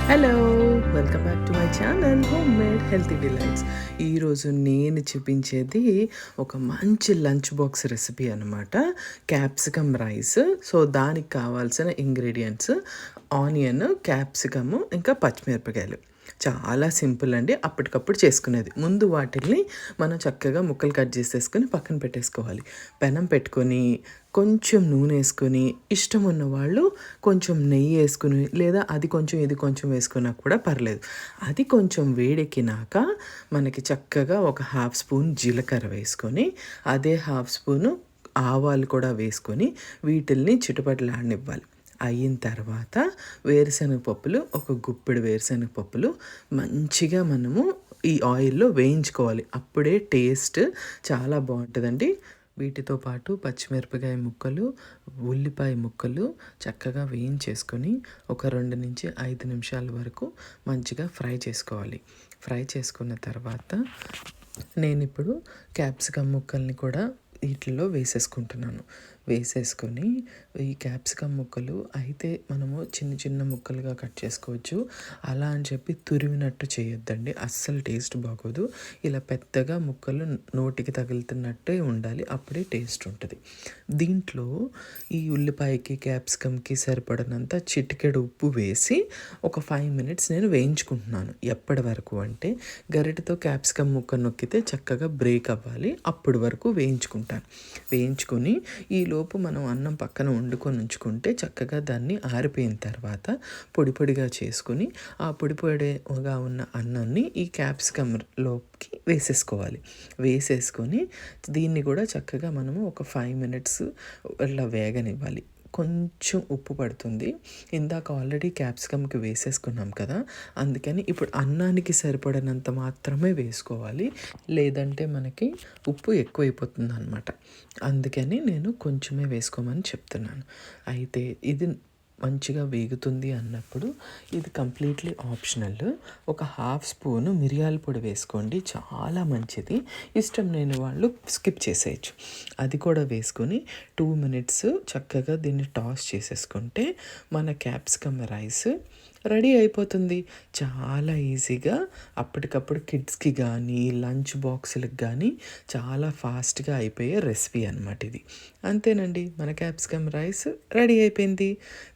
Hello! Welcome back to my channel home made healthy delights. ఈరోజు నేను చూపించేది ఒక మంచి లంచ్ బాక్స్ రెసిపీ అనమాట. Capsicum rice. సో, దానికి కావాల్సిన ఇంగ్రీడియంట్స్ ఆనియన్, క్యాప్సికము, ఇంకా పచ్చిమిరపకాయలు. చాలా సింపుల్ అండి. అప్పటికప్పుడు చేసుకునేది. ముందు వాటిల్ని మనం చక్కగా ముక్కలు కట్ చేసేసుకొని పక్కన పెట్టేసుకోవాలి. పెనం పెట్టుకొని కొంచెం నూనె వేసుకొని, ఇష్టం ఉన్నవాళ్ళు కొంచెం నెయ్యి వేసుకుని, లేదా అది కొంచెం ఇది కొంచెం వేసుకున్నా కూడా పర్లేదు. అది కొంచెం వేడెక్కినాక మనకి చక్కగా ఒక హాఫ్ స్పూన్ జీలకర్ర వేసుకొని, అదే హాఫ్ స్పూను ఆవాలు కూడా వేసుకొని వీటిల్ని చిటపటలాడనివ్వాలి. అయిన తర్వాత వేరుశనగ పప్పులు, ఒక గుప్పెడు వేరుశనగ పప్పులు మంచిగా మనము ఈ ఆయిల్లో వేయించుకోవాలి. అప్పుడే టేస్ట్ చాలా బాగుంటుందండి. వీటితో పాటు పచ్చిమిరపకాయ ముక్కలు, ఉల్లిపాయ ముక్కలు చక్కగా వేయించేసుకొని ఒక 2-5 నిమిషాల వరకు మంచిగా ఫ్రై చేసుకోవాలి. ఫ్రై చేసుకున్న తర్వాత నేనిప్పుడు క్యాప్సికమ్ ముక్కల్ని కూడా వీటిల్లో వేసేసుకుంటున్నాను. వేసేసుకొని ఈ క్యాప్సికమ్ ముక్కలు అయితే మనము చిన్న చిన్న ముక్కలుగా కట్ చేసుకోవచ్చు. అలా అని చెప్పి తురిమినట్టు చేయొద్దండి, అస్సలు టేస్ట్ బాగోదు. ఇలా పెద్దగా ముక్కలు నోటికి తగులుతున్నట్టే ఉండాలి, అప్పుడే టేస్ట్ ఉంటుంది. దీంట్లో ఈ ఉల్లిపాయకి, క్యాప్సికమ్కి సరిపడినంత చిటికెడు ఉప్పు వేసి ఒక 5 మినిట్స్ నేను వేయించుకుంటున్నాను. ఎప్పటి వరకు అంటే గరిటెతో క్యాప్సికమ్ ముక్క నొక్కితే చక్కగా బ్రేక్ అవ్వాలి, అప్పటి వరకు వేయించుకుంటాను. వేయించుకొని ఈలోపు మనం అన్నం పక్కన వండుకొని ఉంచుకుంటే చక్కగా దాన్ని ఆరిపోయిన తర్వాత పొడి పొడిగా చేసుకొని ఆ పొడి పొడిగా ఉన్న అన్నాన్ని ఈ క్యాప్సికమ్లోకి వేసేసుకోవాలి. వేసేసుకొని దీన్ని కూడా చక్కగా మనము ఒక 5 మినిట్స్ అలా వేగనివ్వాలి. కొంచెం ఉప్పు పడుతుంది, ఇందాక ఆల్రెడీ క్యాప్సికమ్కి వేసేసుకున్నాం కదా, అందుకని ఇప్పుడు అన్నానికి సరిపడినంత మాత్రమే వేసుకోవాలి, లేదంటే మనకి ఉప్పు ఎక్కువైపోతుంది అనమాట. అందుకని నేను కొంచెమే వేసుకోమని చెప్తున్నాను. అయితే ఇది మంచిగా వేగుతుంది అన్నప్పుడు ఇది కంప్లీట్లీ ఆప్షనల్. ఒక హాఫ్ స్పూను మిరియాల పొడి వేసుకోండి, చాలా మంచిది. ఇష్టం లేని వాళ్ళు స్కిప్ చేసేయచ్చు. అది కూడా వేసుకొని 2 మినిట్స్ చక్కగా దీన్ని టాస్ చేసేసుకుంటే మన క్యాప్సికమ్ రైస్ రెడీ అయిపోతుంది. చాలా ఈజీగా అప్పటికప్పుడు కిడ్స్కి కానీ లంచ్ బాక్సులకు కానీ చాలా ఫాస్ట్గా అయిపోయే రెసిపీ అనమాట ఇది. అంతేనండి, మన క్యాప్సికమ్ రైస్ రెడీ అయిపోయింది.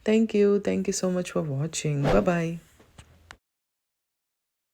Thank you so much for watching. Bye.